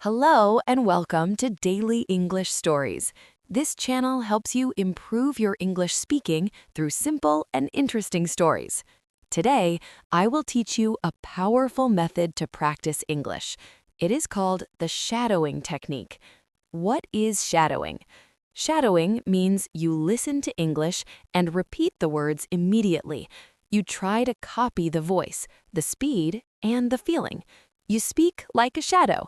Hello and welcome to Daily English Stories. This channel helps you improve your English speaking through simple and interesting stories. Today, I will teach you a powerful method to practice English. It is called the shadowing technique. What is shadowing? Shadowing means you listen to English and repeat the words immediately. You try to copy the voice, the speed, and the feeling. You speak like a shadow.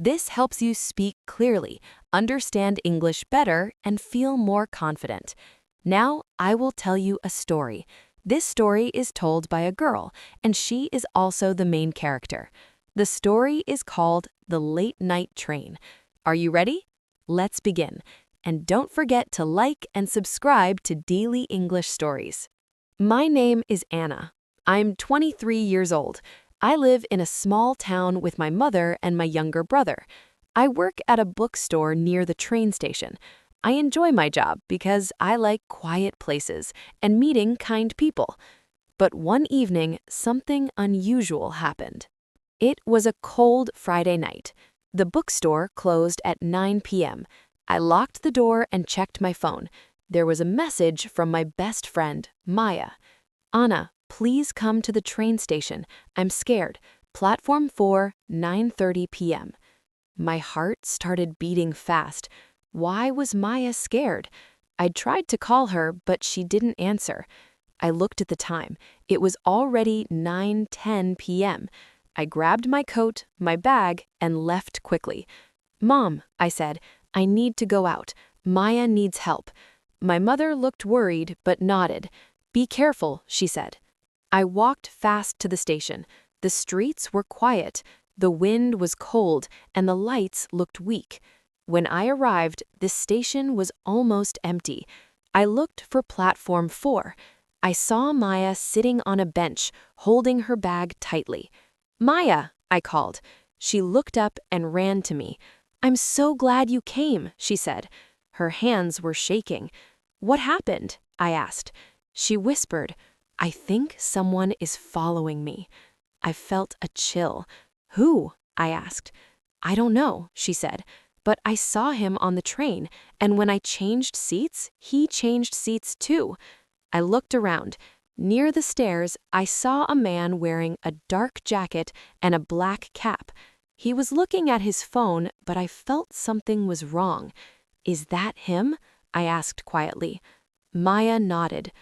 This helps you speak clearly, understand English better, and feel more confident. Now, I will tell you a story. This story is told by a girl, and she is also the main character. The story is called The Late Night Train. Are you ready? Let's begin. And don't forget to like and subscribe to Daily English Stories. My name is Anna. I'm 23 years old. I live in a small town with my mother and my younger brother. I work at a bookstore near the train station. I enjoy my job because I like quiet places and meeting kind people. But one evening, something unusual happened. It was a cold Friday night. The bookstore closed at 9 p.m. I locked the door and checked my phone. There was a message from my best friend, Maya. "Anna, please come to the train station. I'm scared. Platform 4, 9:30 p.m. My heart started beating fast. Why was Maya scared? I tried to call her, but she didn't answer. I looked at the time. It was already 9:10 p.m. I grabbed my coat, my bag, and left quickly. "Mom," I said, "I need to go out. Maya needs help." My mother looked worried, but nodded. "Be careful," she said. I walked fast to the station. The streets were quiet. The wind was cold, and the lights looked weak. When I arrived, the station was almost empty. I looked for platform 4. I saw Maya sitting on a bench, holding her bag tightly. "Maya," I called. She looked up and ran to me. "I'm so glad you came," she said. Her hands were shaking. "What happened?" I asked. She whispered, "I think someone is following me." I felt a chill. "Who?" I asked. "I don't know," she said, "but I saw him on the train, and when I changed seats, he changed seats too." I looked around. Near the stairs, I saw a man wearing a dark jacket and a black cap. He was looking at his phone, but I felt something was wrong. "Is that him?" I asked quietly. Maya nodded.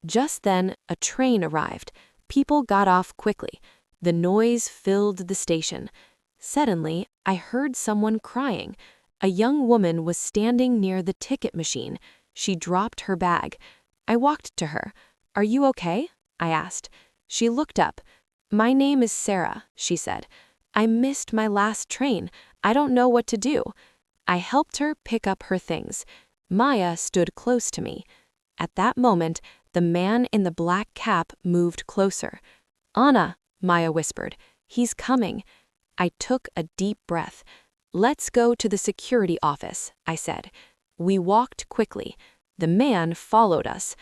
Just then, a train arrived. People got off quickly. The noise filled the station. Suddenly, I heard someone crying. A young woman was standing near the ticket machine. She dropped her bag. I walked to her. "Are you okay?" I asked. She looked up. "My name is Sarah," she said. "I missed my last train. I don't know what to do." I helped her pick up her things. Maya stood close to me. At that moment, the man in the black cap moved closer. "Anna," Maya whispered, "he's coming." I took a deep breath. "Let's go to the security office," I said. We walked quickly. The man followed us.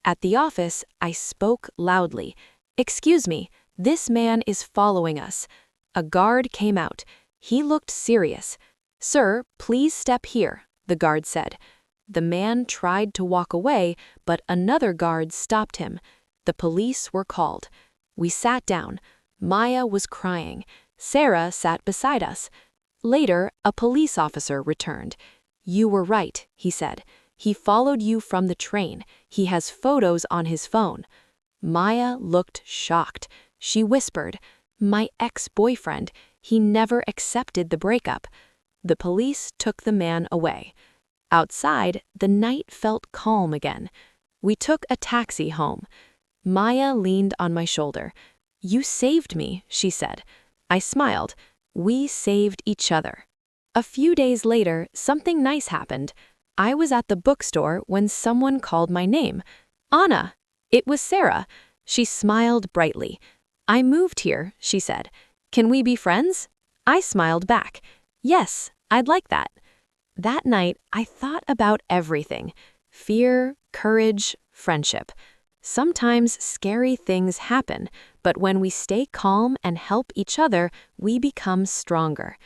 At the office, I spoke loudly. "Excuse me, this man is following us." A guard came out. He looked serious. "Sir, please step here," the guard said. The man tried to walk away, but another guard stopped him. The police were called. We sat down. Maya was crying. Sarah sat beside us. Later, a police officer returned. "You were right," he said. "He followed you from the train. He has photos on his phone." Maya looked shocked. She whispered, "My ex-boyfriend, he never accepted the breakup." The police took the man away. Outside, the night felt calm again. We took a taxi home. Maya leaned on my shoulder. "You saved me," she said. I smiled. We saved each other. A few days later, something nice happened. I was at the bookstore when someone called my name. "Anna!" It was Sarah. She smiled brightly. "I moved here," she said. "Can we be friends?" I smiled back. "Yes, I'd like that." That night, I thought about everything: fear, courage, friendship. Sometimes scary things happen, but when we stay calm and help each other, we become stronger.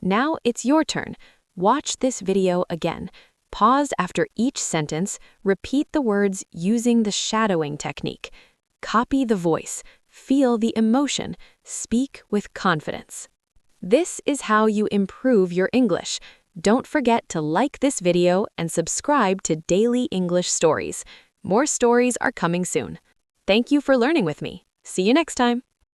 Now it's your turn. Watch this video again. Pause after each sentence, repeat the words using the shadowing technique. Copy the voice, feel the emotion, speak with confidence. This is how you improve your English. Don't forget to like this video and subscribe to Daily English Stories. More stories are coming soon. Thank you for learning with me. See you next time.